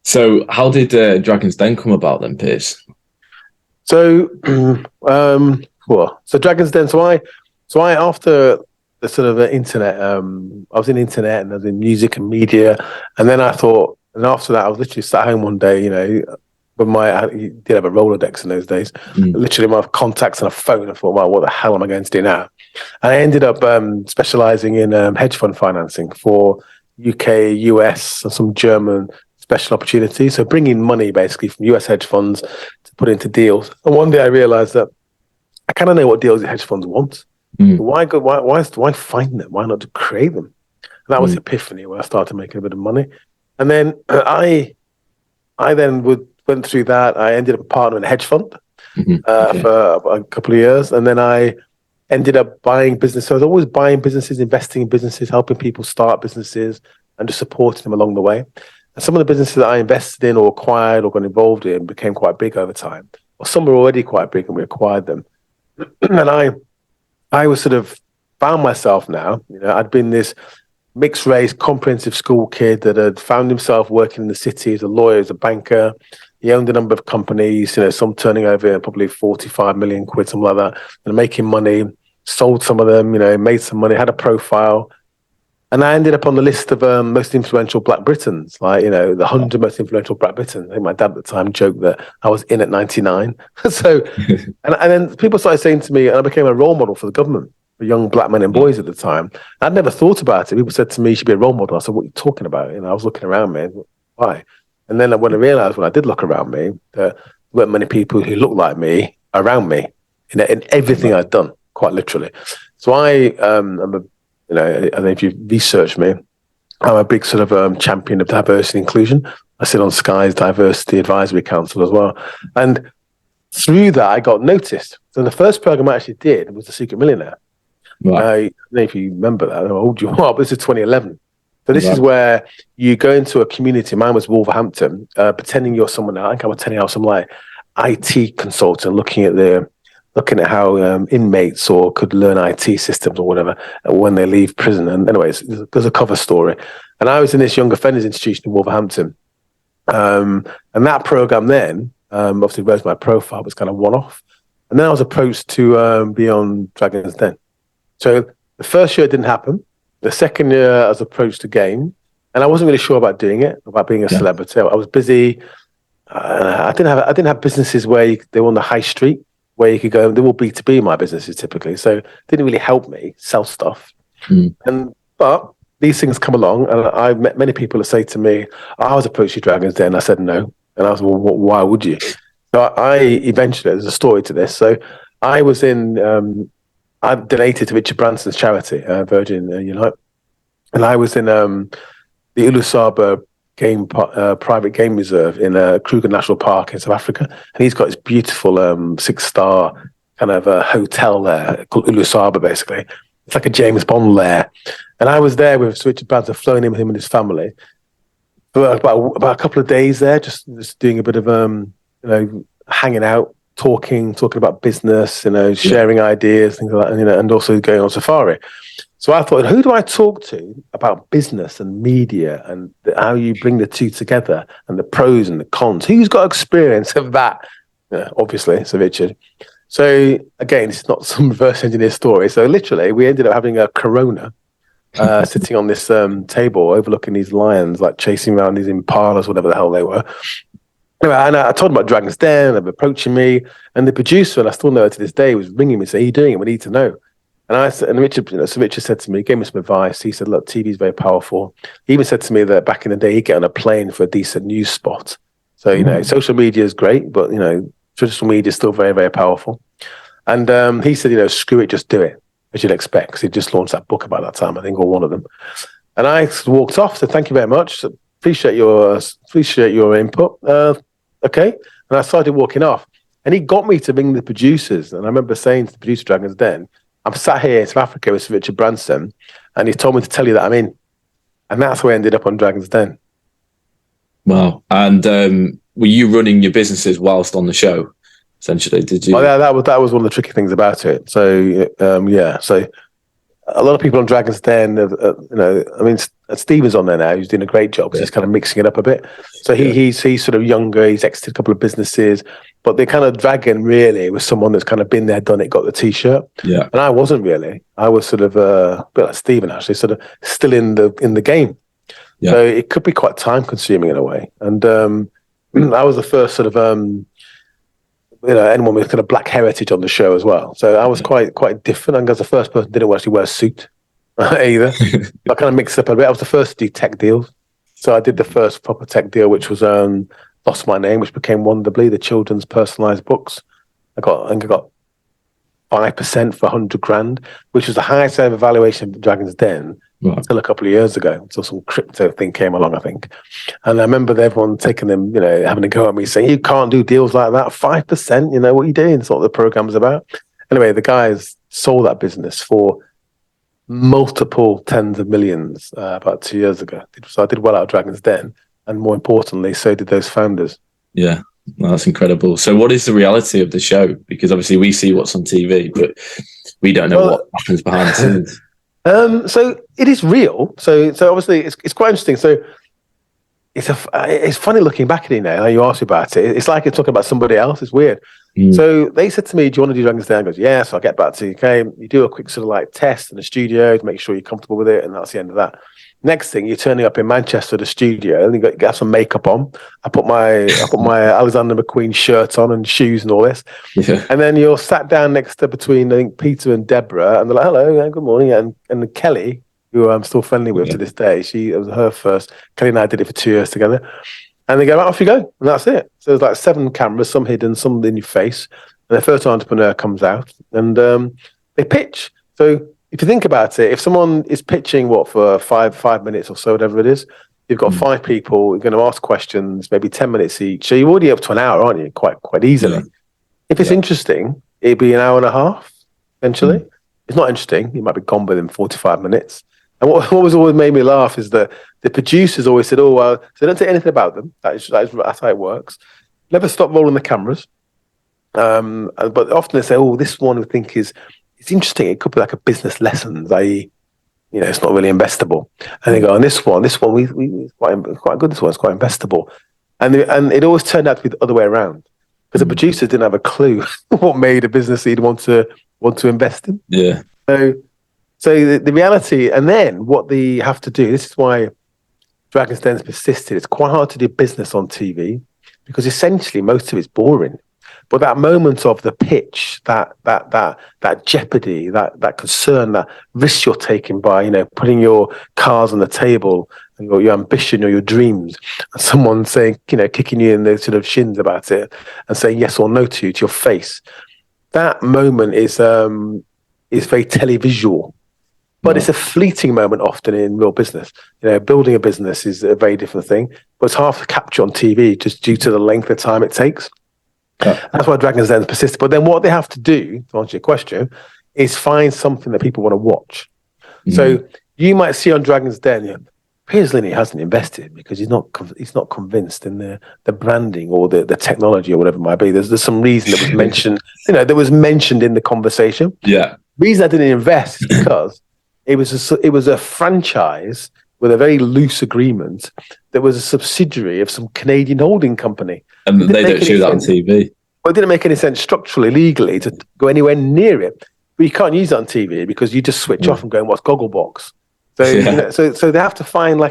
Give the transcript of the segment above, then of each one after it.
So how did Dragon's Den come about then, Piers? So, so Dragon's Den. So I after the sort of internet, I was in internet and I was in music and media, and then I thought, and after that, I was literally sat home one day, but I did have a Rolodex in those days, literally my contacts and a phone. I thought, wow, what the hell am I going to do now? And I ended up specializing in hedge fund financing for UK, US, and some German special opportunities. So bringing money basically from US hedge funds to put into deals. And one day I realized that I kind of know what deals the hedge funds want. Why find them? Why not to create them? And that was the epiphany where I started making a bit of money. And then I then went through that. I ended up a partner in a hedge fund for a couple of years. And then I ended up buying business. So I was always buying businesses, investing in businesses, helping people start businesses and just supporting them along the way. And some of the businesses that I invested in or acquired or got involved in became quite big over time. Or some were already quite big and we acquired them. And I was sort of found myself now, I'd been this mixed race, comprehensive school kid that had found himself working in the city as a lawyer, as a banker. He owned a number of companies, some turning over probably 45 million quid, something like that, and making money, sold some of them, made some money, had a profile. And I ended up on the list of most influential Black Britons, like, the 100 most influential Black Britons. I think my dad at the time joked that I was in at 99. So, and then people started saying to me, and I became a role model for the government, for young Black men and boys at the time. I'd never thought about it. People said to me, you should be a role model. I said, what are you talking about? I was looking around me, why? And then when I realized, when I did look around me, there weren't many people who looked like me around me in everything I'd done, quite literally. So I don't know if you've researched me, I'm a big sort of champion of diversity and inclusion. I sit on Sky's Diversity Advisory Council as well. And through that, I got noticed. So the first program I actually did was The Secret Millionaire. Right. I don't know if you remember that. I don't know how old you are, but this is 2011. So this is where you go into a community. Mine was Wolverhampton, pretending you're someone. I think I was telling you some like IT consultant, looking at how inmates or could learn IT systems or whatever when they leave prison. And anyways, there's a cover story. And I was in this young offenders institution in Wolverhampton. And that program then obviously rose my profile, was kind of one-off. And then I was approached to be on Dragon's Den. So the first year it didn't happen. The second year I was approached again. And I wasn't really sure about doing it, about being a celebrity. I was busy. I didn't have businesses where they were on the high street, where you could go. They were B2B, my businesses typically, so it didn't really help me sell stuff. But these things come along, and I've met many people that say to me, I was approached to Dragon's Den, and I said no. And I was, well, why would you? So I eventually, there's a story to this. So I was I donated to Richard Branson's charity, Virgin Unite, and I was in the Ulusaba private game reserve in Kruger National Park in South Africa, and he's got this beautiful 6-star kind of hotel there called Ulusaba. Basically, it's like a James Bond lair. And I was there with Richard Branson, flown in with him and his family for about a couple of days there, just doing a bit of hanging out, talking about business, sharing ideas, things like that, and also going on safari. So I thought, who do I talk to about business and media and how you bring the two together and the pros and the cons? Who's got experience of that? Obviously, so Richard. So again, it's not some reverse engineer story. So literally, we ended up having a Corona sitting on this table overlooking these lions, like chasing around these impalas, whatever the hell they were. Anyway, and I told him about Dragon's Den, they were approaching me, and the producer, and I still know her to this day, was ringing me saying, "How are you doing? We need to know." And Richard, so Richard said to me, gave me some advice. He said, "Look, TV is very powerful." He even said to me that back in the day, he'd get on a plane for a decent news spot. So social media is great, but traditional media is still very, very powerful. And he said, screw it, just do it, as you'd expect, because he just launched that book about that time, I think, or one of them. And I walked off, said, "Thank you very much. Appreciate your input." Okay. And I started walking off. And he got me to ring the producers. And I remember saying to the producer Dragon's Den, "I'm sat here in South Africa with Richard Branson, and he told me to tell you that I'm in." And that's how I ended up on Dragon's Den. Wow. And were you running your businesses whilst on the show, essentially? Did you? Well, that was one of the tricky things about it. So, So a lot of people on Dragon's Den, I mean, Stephen's on there now. He's doing a great job because he's kind of mixing it up a bit. So he's sort of younger. He's exited a couple of businesses, but the kind of Dragon really was someone that's kind of been there, done it, got the T-shirt. Yeah, and I wasn't really. I was sort of a bit like Stephen, actually, sort of still in the game. Yeah. So it could be quite time consuming in a way. And I was the first sort of anyone with kind of black heritage on the show as well. So I was quite different. I think I was the first person who didn't actually wear a suit either. I kind of mixed up a bit. I was the first to do tech deals. So I did the first proper tech deal, which was Lost My Name, which became Wonderly, the children's personalised books. I think I got 5% for 100 grand, which was the highest ever valuation of Dragon's Den until a couple of years ago, until some crypto thing came along, I think. And I remember everyone taking them, having a go at me saying, you can't do deals like that. 5%, what are you doing? That's what the program's about. Anyway, the guys sold that business for multiple tens of millions about 2 years ago. So I did well out of Dragon's Den. And more importantly, so did those founders. Yeah. Well, that's incredible. So what is the reality of the show? Because obviously we see what's on TV, but we don't know what happens behind the scenes. So it is real. So obviously it's quite interesting. So it's funny looking back at it now. You asked me about it. It's like you're talking about somebody else. It's weird. So they said to me, "Do you want to do Dragon's Den?" I goes, "Yeah." So I get back to okay. You do a quick sort of like test in the studio to make sure you're comfortable with it, and that's the end of that. Next thing, you're turning up in Manchester, the studio, and you got some makeup on. I put my Alexander McQueen shirt on and shoes and all this. Yeah. And then you're sat down next to between, I think, Peter and Deborah, and they're like, "Hello, good morning." And Kelly, who I'm still friendly with to this day, it was her first. Kelly and I did it for 2 years together. And they go, off you go. And that's it. So there's like 7 cameras, some hidden, some in your face. And the first entrepreneur comes out and they pitch. So if you think about it, if someone is pitching for 5 minutes or so, whatever it is, you've got 5 people, you're going to ask questions, maybe 10 minutes each. So you're already up to an hour, aren't you? Quite easily. Yeah. If it's interesting, it'd be an hour and a half, eventually. It's not interesting. You might be gone within 45 minutes. And what was always made me laugh is that the producers always said, "Oh, well," so they don't say anything about them. That's how it works. Never stop rolling the cameras. But often they say, "Oh, this one we think it's interesting. It could be like a business lessons, i.e., it's not really investable." And they go, "And this one, we quite good. This one's quite investable." And it always turned out to be the other way around because the producers didn't have a clue what made a business he'd want to invest in. Yeah. So the reality, and then what they have to do. This is why Dragon's Den's persisted. It's quite hard to do business on TV because essentially most of it's boring. But that moment of the pitch, that jeopardy, that concern, that risk you're taking by putting your cards on the table and your ambition or your dreams, and someone saying kicking you in the sort of shins about it and saying yes or no to your face, that moment is very televisual. But it's a fleeting moment often in real business. Building a business is a very different thing, but it's hard to capture on TV just due to the length of time it takes. Yeah. That's why Dragon's Den persisted. But then what they have to do, to answer your question, is find something that people want to watch. So you might see on Dragon's Den, Piers Linney hasn't invested because he's not convinced in the branding or the technology or whatever it might be. There's some reason that was mentioned, that was mentioned in the conversation. Yeah. The reason I didn't invest is because it was a franchise with a very loose agreement that was a subsidiary of some Canadian holding company. And they don't show that on TV. Well, it didn't make any sense structurally, legally, to go anywhere near it. But you can't use it on TV because you just switch off and go and watch Gogglebox. So, so they have to find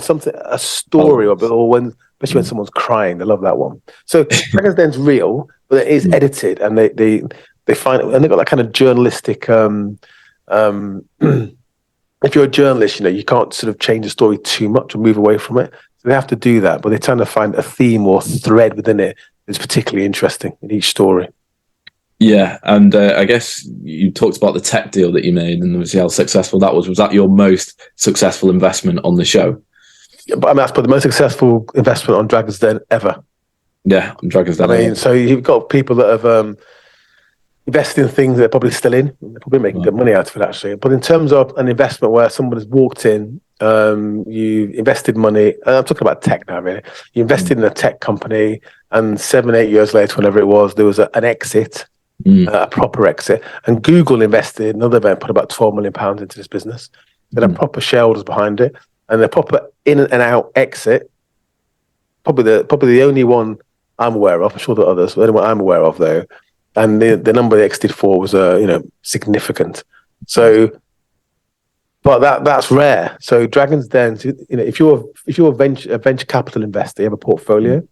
something, a story especially when someone's crying. They love that one. So Dragon's Den's real, but it is edited, and they find it, and they've got that kind of journalistic. If you're a journalist, you can't sort of change the story too much or move away from it. So they have to do that, but they're trying to find a theme or thread within it that's particularly interesting in each story. Yeah, and I guess you talked about the tech deal that you made and obviously how successful that was. Was that your most successful investment on the show? Yeah, but that's the most successful investment on Dragon's Den ever. Yeah, on Dragon's Den. I mean, so you've got people that have invested in things they're probably still in. They're probably making good money out of it, actually. But in terms of an investment where someone has walked in, you invested money, and I'm talking about tech now, really. You invested in a tech company, and 7-8 years later, whenever it was, there was an exit. a proper exit. And Google invested, another event, put about £12 million into this business. There are proper shareholders behind it, and a proper in and out exit. Probably the only one I'm aware of. I'm sure there are others, but the only one I'm aware of though. And the number they exited for was significant. So, but that's rare. So Dragon's Den, if you're a venture capital investor, you have a portfolio.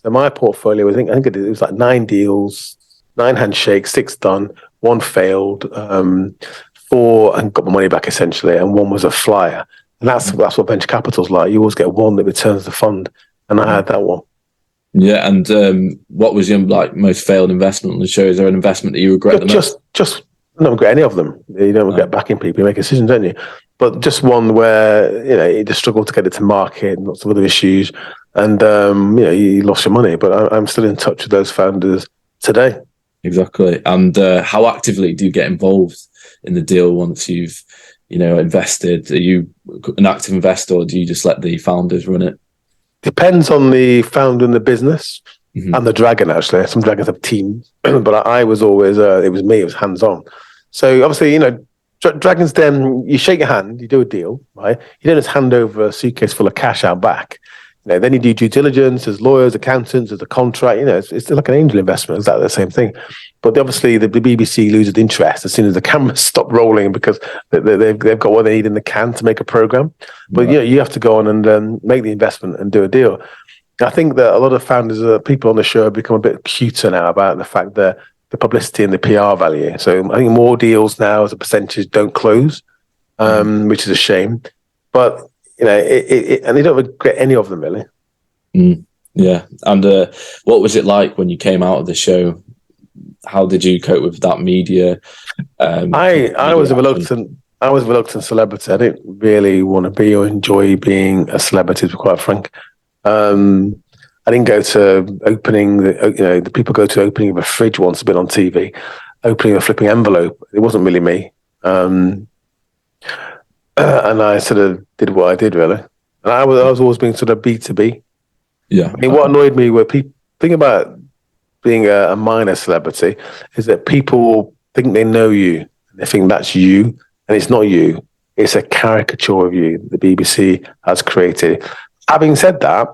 So my portfolio, I think it was like 9 deals, 9 handshakes, 6 done, 1 failed, 4 and got my money back essentially, and 1 was a flyer. And that's what venture capital's like. You always get 1 that returns the fund, and I had that one. Yeah, and what was your most failed investment on the show? Is there an investment that you regret the most? Just I don't regret any of them. You don't regret backing people. You make decisions, don't you? But just one where you just struggled to get it to market, and lots of other issues, and you lost your money. But I'm still in touch with those founders today. Exactly. And how actively do you get involved in the deal once you've invested? Are you an active investor, or do you just let the founders run it? Depends on the founder and the business, and the dragon. Actually, some dragons have teams, but I was always it was me. It was hands on. So obviously, Dragon's Den, you shake your hand, you do a deal, right? You don't just hand over a suitcase full of cash out back. Then you do due diligence. There's lawyers, accountants, there's a contract. It's like an angel investment. It's exactly the same thing. But obviously, the BBC loses interest as soon as the cameras stop rolling, because they've got what they need in the can to make a program. But you have to go on and make the investment and do a deal. I think that a lot of founders, people on the show, have become a bit cuter now about the fact that the publicity and the PR value. So I think more deals now as a percentage don't close, which is a shame. But and you don't regret any of them really. Yeah. And what was it like when you came out of the show? How did you cope with that media? I was a reluctant celebrity. I didn't really want to be or enjoy being a celebrity, to be quite frank. I didn't go to opening. The people go to opening of a fridge once a bit on TV, opening a flipping envelope. It wasn't really me. And I sort of did what I did really. And I was always being sort of B2B. Yeah. I mean, what annoyed me were people. Thing about being a minor celebrity is that people think they know you, and they think that's you, and it's not you. It's a caricature of you the BBC has created. Having said that,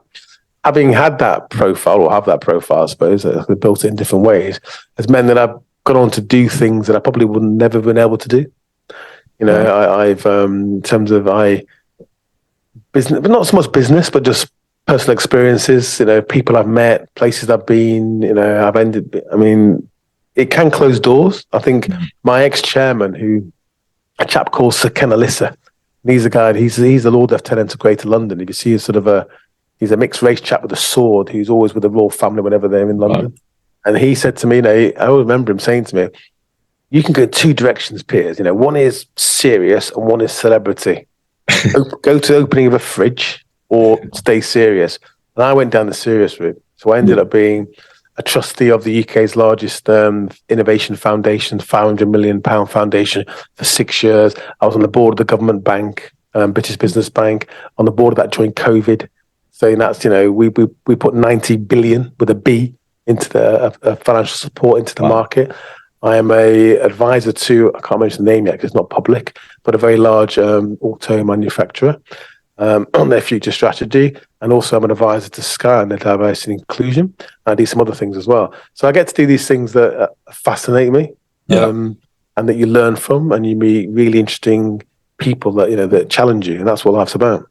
having had that profile, or have that profile, I suppose, they've built it in different ways, has meant that I've gone on to do things that I probably would never been able to do. I've in terms of business, but not so much business, but just personal experiences, people I've met, places I've been, I've ended. I mean, it can close doors. I think my ex-chairman, a chap called Sir Ken Alyssa, he's a guy, he's the Lord Lieutenant of Greater London. If you see he's a mixed race chap with a sword who's always with the royal family whenever they're in London. Wow. And he said to me, I always remember him saying to me, you can go 2 directions, Piers. One is serious and one is celebrity. Go to the opening of a fridge, or stay serious. And I went down the serious route. So I ended up being a trustee of the UK's largest innovation foundation, £500 million foundation, for 6 years. I was on the board of the government bank, British Business Bank, on the board of that during COVID. So that's, we put 90 billion with a B into the financial support into the market. I am a advisor to, I can't mention the name yet because it's not public, but a very large auto manufacturer. On their future strategy, and also I'm an advisor to Sky on their diversity and inclusion. I do some other things as well. So I get to do these things that fascinate me, and that you learn from, and you meet really interesting people that that challenge you, and that's what life's about.